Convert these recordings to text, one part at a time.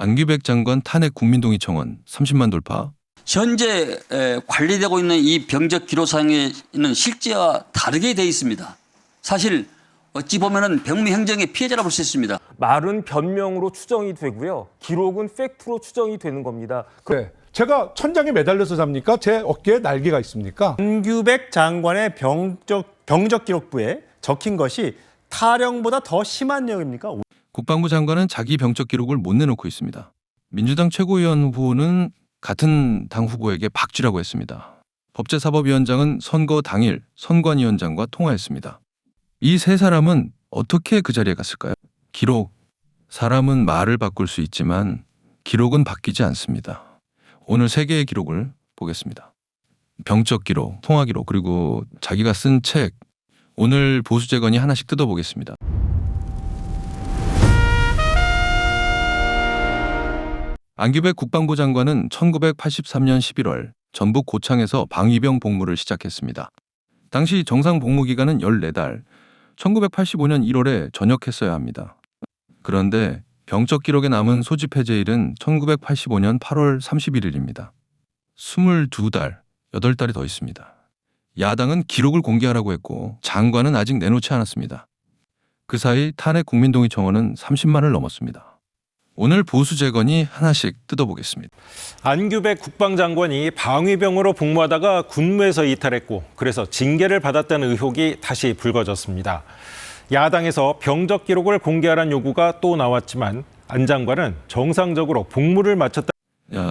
안규백 장관 탄핵 국민동의 청원 30만 돌파. 현재 관리되고 있는 이 병적 기록상에는 실제와 다르게 되어 있습니다. 사실 어찌 보면은 병무행정의 피해자라 볼 수 있습니다. 말은 변명으로 추정이 되고요. 기록은 팩트로 추정이 되는 겁니다. 네. 제가 천장에 매달려서 잡니까? 제 어깨에 날개가 있습니까? 안규백 장관의 병적 기록부에 적힌 것이 타령보다 더 심한 내용입니까? 국방부 장관은 자기 병적 기록을 못 내놓고 있습니다. 민주당 최고위원 후보는 같은 당 후보에게 박쥐라고 했습니다. 법제사법위원장은 선거 당일 선관위원장과 통화했습니다. 이 세 사람은 어떻게 그 자리에 갔을까요? 기록. 사람은 말을 바꿀 수 있지만 기록은 바뀌지 않습니다. 오늘 세 개의 기록을 보겠습니다. 병적 기록, 통화 기록, 그리고 자기가 쓴 책. 오늘 보수재건이 하나씩 뜯어보겠습니다. 안규백 국방부 장관은 1983년 11월 전북 고창에서 방위병 복무를 시작했습니다. 당시 정상 복무 기간은 14달, 1985년 1월에 전역했어야 합니다. 그런데 병적 기록에 남은 소집 해제일은 1985년 8월 31일입니다. 22달, 8달이 더 있습니다. 야당은 기록을 공개하라고 했고 장관은 아직 내놓지 않았습니다. 그 사이 탄핵 국민동의 청원은 30만을 넘었습니다. 오늘 보수재건이 하나씩 뜯어보겠습니다. 안규백 국방장관이 방위병으로 복무하다가 군무에서 이탈했고 그래서 징계를 받았다는 의혹이 다시 불거졌습니다. 야당에서 병적 기록을 공개하라는 요구가 또 나왔지만 안 장관은 정상적으로 복무를 마쳤다.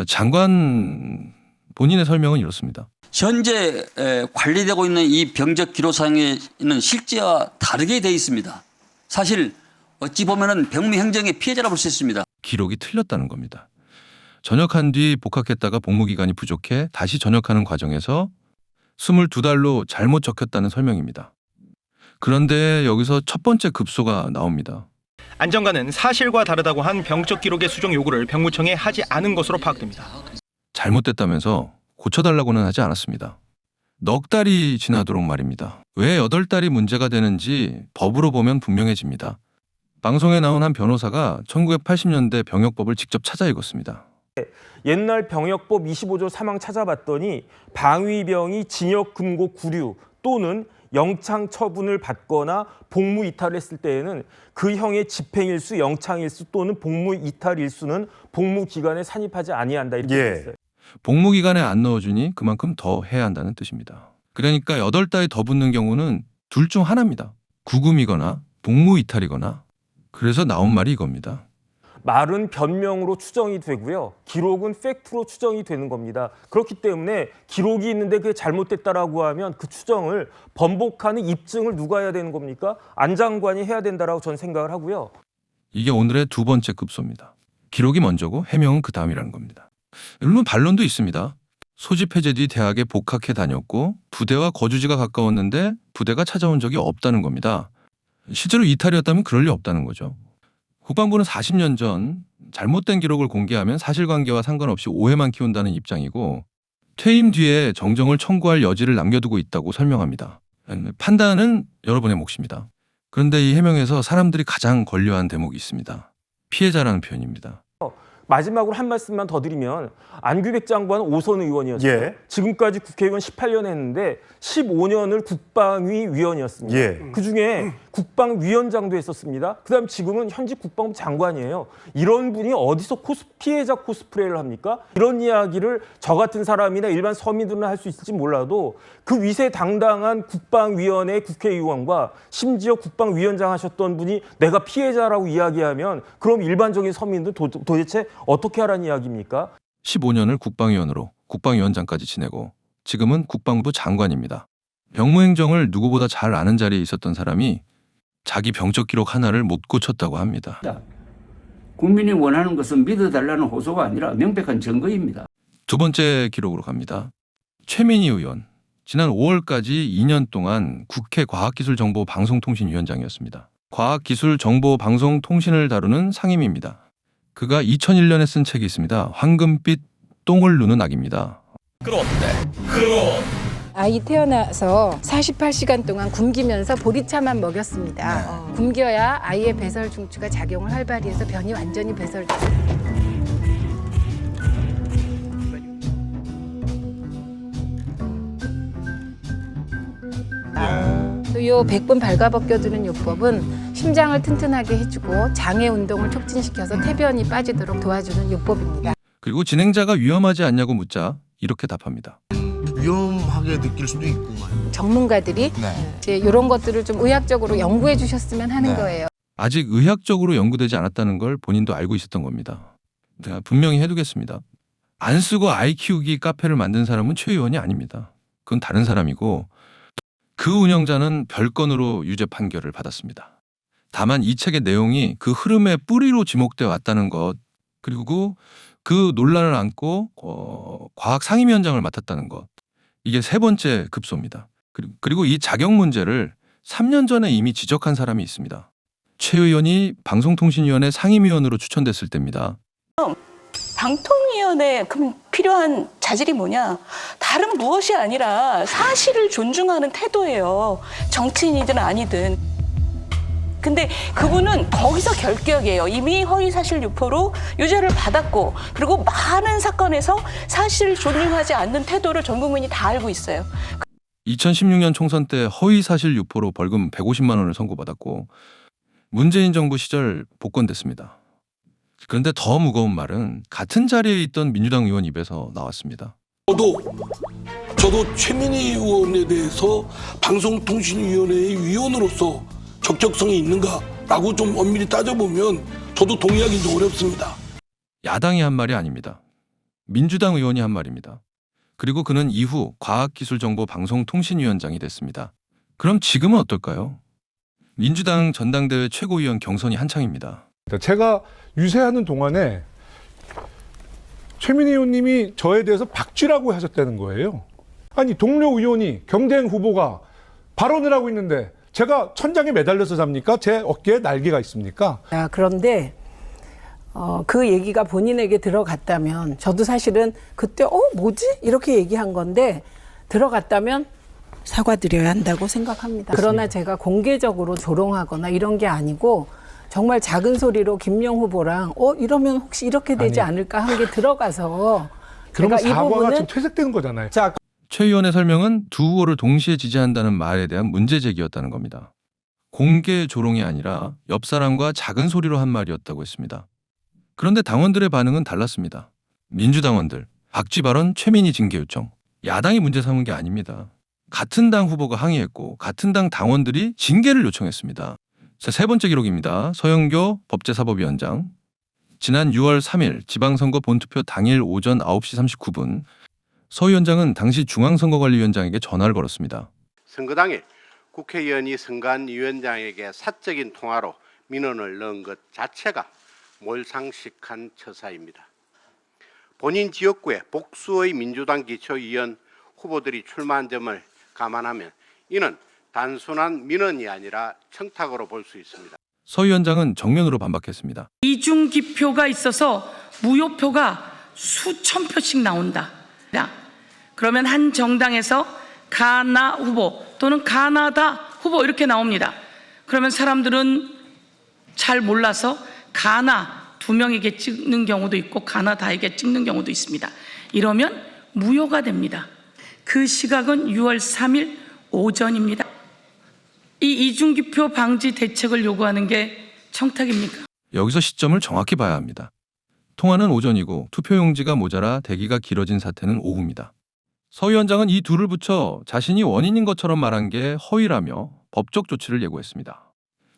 장관 본인의 설명은 이렇습니다. 현재 관리되고 있는 이 병적 기록상에는 실제와 다르게 되어 있습니다. 사실 어찌 보면은 병무행정의 피해자라 볼 수 있습니다. 기록이 틀렸다는 겁니다. 전역한 뒤 복학했다가 복무 기간이 부족해 다시 전역하는 과정에서 22달로 잘못 적혔다는 설명입니다. 그런데 여기서 첫 번째 급소가 나옵니다. 안 장관은 사실과 다르다고 한 병적 기록의 수정 요구를 병무청에 하지 않은 것으로 파악됩니다. 잘못됐다면서 고쳐달라고는 하지 않았습니다. 넉 달이 지나도록 말입니다. 왜 8달이 문제가 되는지 법으로 보면 분명해집니다. 방송에 나온 한 변호사가 1980년대 병역법을 직접 찾아 읽었습니다. 옛날 병역법 25조 3항 찾아봤더니 방위병이 징역 금고 구류 또는 영창 처분을 받거나 복무 이탈을 했을 때에는 그 형의 집행일수, 영창일수 또는 복무 이탈일수는 복무 기간에 산입하지 아니한다 이렇게 돼 있어요. 복무 기간에 안 넣어주니 그만큼 더 해야 한다는 뜻입니다. 그러니까 8달이 더 붙는 경우는 둘 중 하나입니다. 구금이거나 복무 이탈이거나. 그래서 나온 말이 이겁니다. 말은 변명으로 추정이 되고요. 기록은 팩트로 추정이 되는 겁니다. 그렇기 때문에 기록이 있는데 그게 잘못됐다라고 하면 그 추정을 번복하는 입증을 누가 해야 되는 겁니까? 안 장관이 해야 된다라고 저는 생각을 하고요. 이게 오늘의 두 번째 급소입니다. 기록이 먼저고 해명은 그 다음이라는 겁니다. 물론 반론도 있습니다. 소집 해제 뒤 대학에 복학해 다녔고 부대와 거주지가 가까웠는데 부대가 찾아온 적이 없다는 겁니다. 실제로 이탈이었다면 그럴 리 없다는 거죠. 국방부는 40년 전 잘못된 기록을 공개하면 사실관계와 상관없이 오해만 키운다는 입장이고 퇴임 뒤에 정정을 청구할 여지를 남겨두고 있다고 설명합니다. 판단은 여러분의 몫입니다. 그런데 이 해명에서 사람들이 가장 권려한 대목이 있습니다. 피해자라는 표현입니다. 마지막으로 한 말씀만 더 드리면 안규백 장관은 5선 의원이었어요. 예. 지금까지 국회의원 18년 했는데 15년을 국방위 위원이었습니다. 예. 그중에 국방위원장도 했었습니다. 그다음 지금은 현직 국방부 장관이에요. 이런 분이 어디서 피해자 코스프레를 합니까? 이런 이야기를 저 같은 사람이나 일반 서민들은 할 수 있을지 몰라도 그 위세당당한 국방위원회 국회의원과 심지어 국방위원장 하셨던 분이 내가 피해자라고 이야기하면 그럼 일반적인 서민들 도대체 어떻게 하라는 이야기입니까? 15년을 국방위원으로 국방위원장까지 지내고 지금은 국방부 장관입니다. 병무행정을 누구보다 잘 아는 자리에 있었던 사람이 자기 병적 기록 하나를 못 고쳤다고 합니다. 국민이 원하는 것은 믿어달라는 호소가 아니라 명백한 증거입니다. 두 번째 기록으로 갑니다. 최민희 의원. 지난 5월까지 2년 동안 국회 과학기술정보방송통신위원장이었습니다. 과학기술정보방송통신을 다루는 상임위입니다. 그가 2001년에 쓴 책이 있습니다. 황금빛 똥을 누는 아기입니다. 아이 태어나서 48시간 동안 굶기면서 보리차만 먹였습니다. 굶겨야 아이의 배설 중추가 작용을 활발히 해서 변이 완전히 배설돼요. 요 100번 발가벗겨두는 요법은 심장을 튼튼하게 해주고 장애 운동을 촉진시켜서 태변이 빠지도록 도와주는 요법입니다. 그리고 진행자가 위험하지 않냐고 묻자 이렇게 답합니다. 위험하게 느낄 수도 있구만. 전문가들이 이제 이런 것들을 좀 의학적으로 연구해 주셨으면 하는 거예요. 아직 의학적으로 연구되지 않았다는 걸 본인도 알고 있었던 겁니다. 제가 분명히 해두겠습니다. 안 쓰고 아이 키우기 카페를 만든 사람은 최 의원이 아닙니다. 그건 다른 사람이고 그 운영자는 별건으로 유죄 판결을 받았습니다. 다만 이 책의 내용이 그 흐름의 뿌리로 지목되어 왔다는 것, 그리고 그 논란을 안고 과학 상임위원장을 맡았다는 것, 이게 세 번째 급소입니다. 그리고 이 자격 문제를 3년 전에 이미 지적한 사람이 있습니다. 최 의원이 방송통신위원회 상임위원으로 추천됐을 때입니다. 방통위원회 그럼 필요한 자질이 뭐냐? 다른 무엇이 아니라 사실을 존중하는 태도예요. 정치인이든 아니든. 근데 그분은 거기서 결격이에요. 이미 허위사실 유포로 유죄를 받았고, 그리고 많은 사건에서 사실을 존중하지 않는 태도를 전 국민이 다 알고 있어요. 2016년 총선 때 허위사실 유포로 벌금 150만 원을 선고받았고 문재인 정부 시절 복권됐습니다. 그런데 더 무거운 말은 같은 자리에 있던 민주당 의원 입에서 나왔습니다. 저도 최민희 의원에 대해서 방송통신위원회의 위원으로서 적격성이 있는가라고 좀 엄밀히 따져보면 저도 동의하기 좀 어렵습니다. 야당이 한 말이 아닙니다. 민주당 의원이 한 말입니다. 그리고 그는 이후 과학기술정보방송통신위원장이 됐습니다. 그럼 지금은 어떨까요? 민주당 전당대회 최고위원 경선이 한창입니다. 제가 유세하는 동안에 최민희 의원님이 저에 대해서 박쥐라고 하셨다는 거예요. 아니 동료 의원이 경쟁 후보가 발언을 하고 있는데 제가 천장에 매달려서 잡니까? 제 어깨에 날개가 있습니까? 그런데 그 얘기가 본인에게 들어갔다면, 저도 사실은 그때 뭐지? 이렇게 얘기한 건데 들어갔다면 사과드려야 한다고 생각합니다. 그러나 제가 공개적으로 조롱하거나 이런 게 아니고 정말 작은 소리로 김명 후보랑 이러면 혹시 이렇게 되지 않을까 한 게 들어가서 그러면 제가 이 사과가 부분은 지금 퇴색되는 거잖아요. 자, 최 의원의 설명은 두 후보를 동시에 지지한다는 말에 대한 문제 제기였다는 겁니다. 공개 조롱이 아니라 옆 사람과 작은 소리로 한 말이었다고 했습니다. 그런데 당원들의 반응은 달랐습니다. 민주당원들, 박쥐 발언 최민희 징계 요청. 야당이 문제 삼은 게 아닙니다. 같은 당 후보가 항의했고 같은 당 당원들이 징계를 요청했습니다. 자, 세 번째 기록입니다. 서영교 법제사법위원장. 지난 6월 3일 지방선거 본투표 당일 오전 9시 39분 서 위원장은 당시 중앙선거관리위원장에게 전화를 걸었습니다. 선거당일 국회의원이 선관위원장에게 사적인 통화로 민원을 넣은 것 자체가 몰상식한 처사입니다. 본인 지역구에 복수의 민주당 기초의원 후보들이 출마한 점을 감안하면 이는 단순한 민원이 아니라 청탁으로 볼 수 있습니다. 서 위원장은 정면으로 반박했습니다. 이중기표가 있어서 무효표가 수천 표씩 나온다. 그러면 한 정당에서 가나 후보 또는 가나다 후보 이렇게 나옵니다. 그러면 사람들은 잘 몰라서 가나 2명에게 찍는 경우도 있고 가나다에게 찍는 경우도 있습니다. 이러면 무효가 됩니다. 그 시각은 6월 3일 오전입니다. 이 이중기표 방지 대책을 요구하는 게 청탁입니까? 여기서 시점을 정확히 봐야 합니다. 통화는 오전이고 투표용지가 모자라 대기가 길어진 사태는 오후입니다. 서 위원장은 이 둘을 붙여 자신이 원인인 것처럼 말한 게 허위라며 법적 조치를 예고했습니다.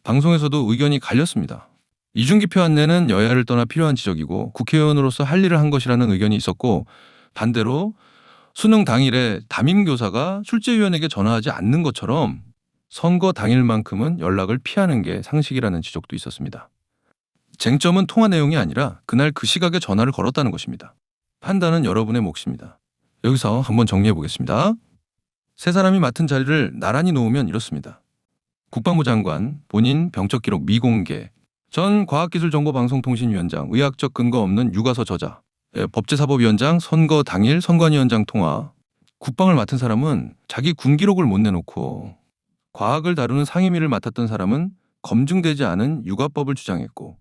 방송에서도 의견이 갈렸습니다. 이중기표 안내는 여야를 떠나 필요한 지적이고 국회의원으로서 할 일을 한 것이라는 의견이 있었고, 반대로 수능 당일에 담임교사가 출제위원에게 전화하지 않는 것처럼 선거 당일만큼은 연락을 피하는 게 상식이라는 지적도 있었습니다. 쟁점은 통화 내용이 아니라 그날 그 시각에 전화를 걸었다는 것입니다. 판단은 여러분의 몫입니다. 여기서 한번 정리해 보겠습니다. 세 사람이 맡은 자리를 나란히 놓으면 이렇습니다. 국방부 장관, 본인 병적 기록 미공개, 전 과학기술정보방송통신위원장, 의학적 근거 없는 육아서 저자, 법제사법위원장, 선거 당일 선관위원장 통화. 국방을 맡은 사람은 자기 군 기록을 못 내놓고 과학을 다루는 상임위를 맡았던 사람은 검증되지 않은 육아법을 주장했고,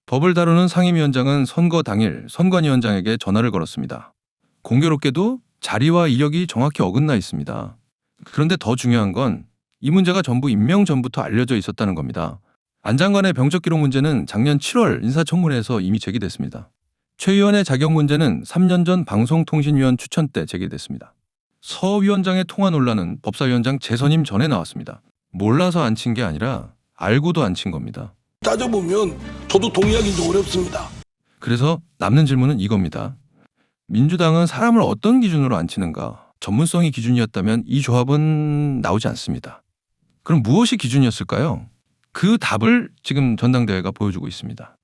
법을 다루는 상임위원장은 선거 당일 선관위원장에게 전화를 걸었습니다. 공교롭게도 자리와 이력이 정확히 어긋나 있습니다. 그런데 더 중요한 건 이 문제가 전부 임명 전부터 알려져 있었다는 겁니다. 안 장관의 병적 기록 문제는 작년 7월 인사청문회에서 이미 제기됐습니다. 최 의원의 자격 문제는 3년 전 방송통신위원 추천 때 제기됐습니다. 서 위원장의 통화 논란은 법사위원장 재선임 전에 나왔습니다. 몰라서 안 친 게 아니라 알고도 안 친 겁니다. 따져보면 저도 동의하기 좀 어렵습니다. 그래서 남는 질문은 이겁니다. 민주당은 사람을 어떤 기준으로 안 치는가? 전문성이 기준이었다면 이 조합은 나오지 않습니다. 그럼 무엇이 기준이었을까요? 그 답을 지금 전당대회가 보여주고 있습니다.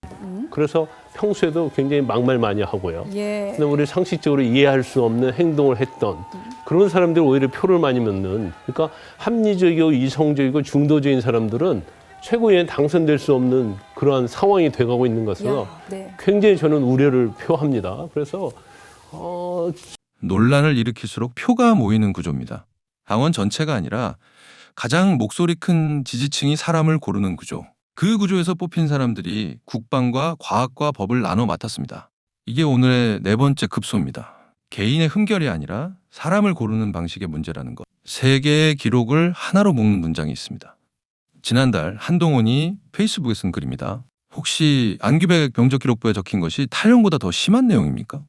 그래서 평소에도 굉장히 막말 많이 하고요. 예. 근데 우리 상식적으로 이해할 수 없는 행동을 했던 그런 사람들이 오히려 표를 많이 얻는, 그러니까 합리적이고 이성적이고 중도적인 사람들은 최고위원에 당선될 수 없는 그러한 상황이 돼가고 있는 것은 네. 굉장히 저는 우려를 표합니다. 그래서 논란을 일으킬수록 표가 모이는 구조입니다. 당원 전체가 아니라 가장 목소리 큰 지지층이 사람을 고르는 구조. 그 구조에서 뽑힌 사람들이 국방과 과학과 법을 나눠 맡았습니다. 이게 오늘의 네 번째 급소입니다. 개인의 흠결이 아니라 사람을 고르는 방식의 문제라는 것. 세 개의 기록을 하나로 묶는 문장이 있습니다. 지난달 한동훈이 페이스북에 쓴 글입니다. 혹시 안규백 병적기록부에 적힌 것이 타령보다 더 심한 내용입니까?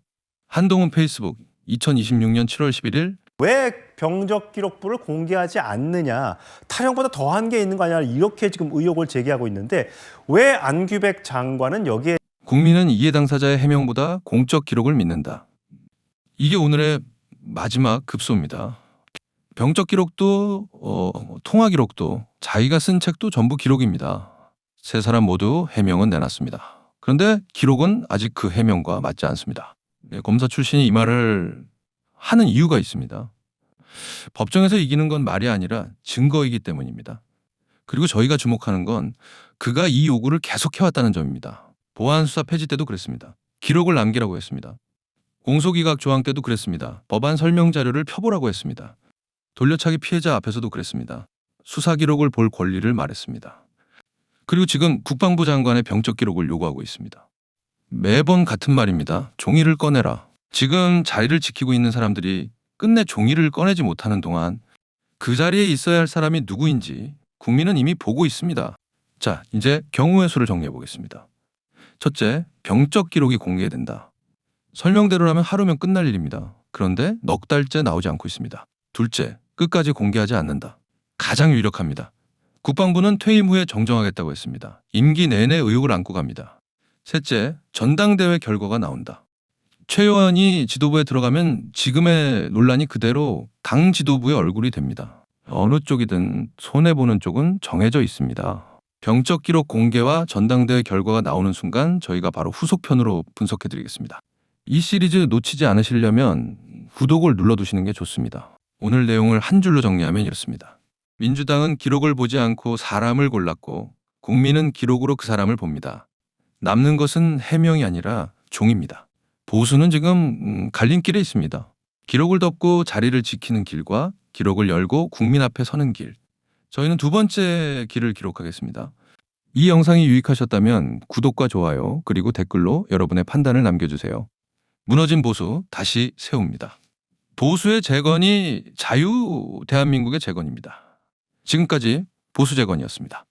한동훈 페이스북 2026년 7월 11일 왜 병적 기록부를 공개하지 않느냐, 타령보다 더한 게 있는 거 아니냐, 이렇게 지금 의혹을 제기하고 있는데 왜 안규백 장관은 여기에 국민은 이해 당사자의 해명보다 공적 기록을 믿는다. 이게 오늘의 마지막 급소입니다. 병적 기록도 통화 기록도 자기가 쓴 책도 전부 기록입니다. 세 사람 모두 해명은 내놨습니다. 그런데 기록은 아직 그 해명과 맞지 않습니다. 검사 출신이 이 말을 하는 이유가 있습니다. 법정에서 이기는 건 말이 아니라 증거이기 때문입니다. 그리고 저희가 주목하는 건 그가 이 요구를 계속해왔다는 점입니다. 보안수사 폐지 때도 그랬습니다. 기록을 남기라고 했습니다. 공소기각 조항 때도 그랬습니다. 법안 설명 자료를 펴보라고 했습니다. 돌려차기 피해자 앞에서도 그랬습니다. 수사 기록을 볼 권리를 말했습니다. 그리고 지금 국방부 장관의 병적 기록을 요구하고 있습니다. 매번 같은 말입니다. 종이를 꺼내라. 지금 자리를 지키고 있는 사람들이 끝내 종이를 꺼내지 못하는 동안 그 자리에 있어야 할 사람이 누구인지 국민은 이미 보고 있습니다. 자, 이제 경우의 수를 정리해 보겠습니다. 첫째, 병적 기록이 공개된다. 설명대로라면 하루면 끝날 일입니다. 그런데 넉 달째 나오지 않고 있습니다. 둘째, 끝까지 공개하지 않는다. 가장 유력합니다. 국방부는 퇴임 후에 정정하겠다고 했습니다. 임기 내내 의혹을 안고 갑니다. 셋째, 전당대회 결과가 나온다. 최 의원이 지도부에 들어가면 지금의 논란이 그대로 당 지도부의 얼굴이 됩니다. 어느 쪽이든 손해보는 쪽은 정해져 있습니다. 병적 기록 공개와 전당대회 결과가 나오는 순간 저희가 바로 후속편으로 분석해드리겠습니다. 이 시리즈 놓치지 않으시려면 구독을 눌러두시는 게 좋습니다. 오늘 내용을 한 줄로 정리하면 이렇습니다. 민주당은 기록을 보지 않고 사람을 골랐고 국민은 기록으로 그 사람을 봅니다. 남는 것은 해명이 아니라 종입니다. 보수는 지금 갈림길에 있습니다. 기록을 덮고 자리를 지키는 길과 기록을 열고 국민 앞에 서는 길. 저희는 두 번째 길을 기록하겠습니다. 이 영상이 유익하셨다면 구독과 좋아요 그리고 댓글로 여러분의 판단을 남겨주세요. 무너진 보수 다시 세웁니다. 보수의 재건이 자유 대한민국의 재건입니다. 지금까지 보수재건이었습니다.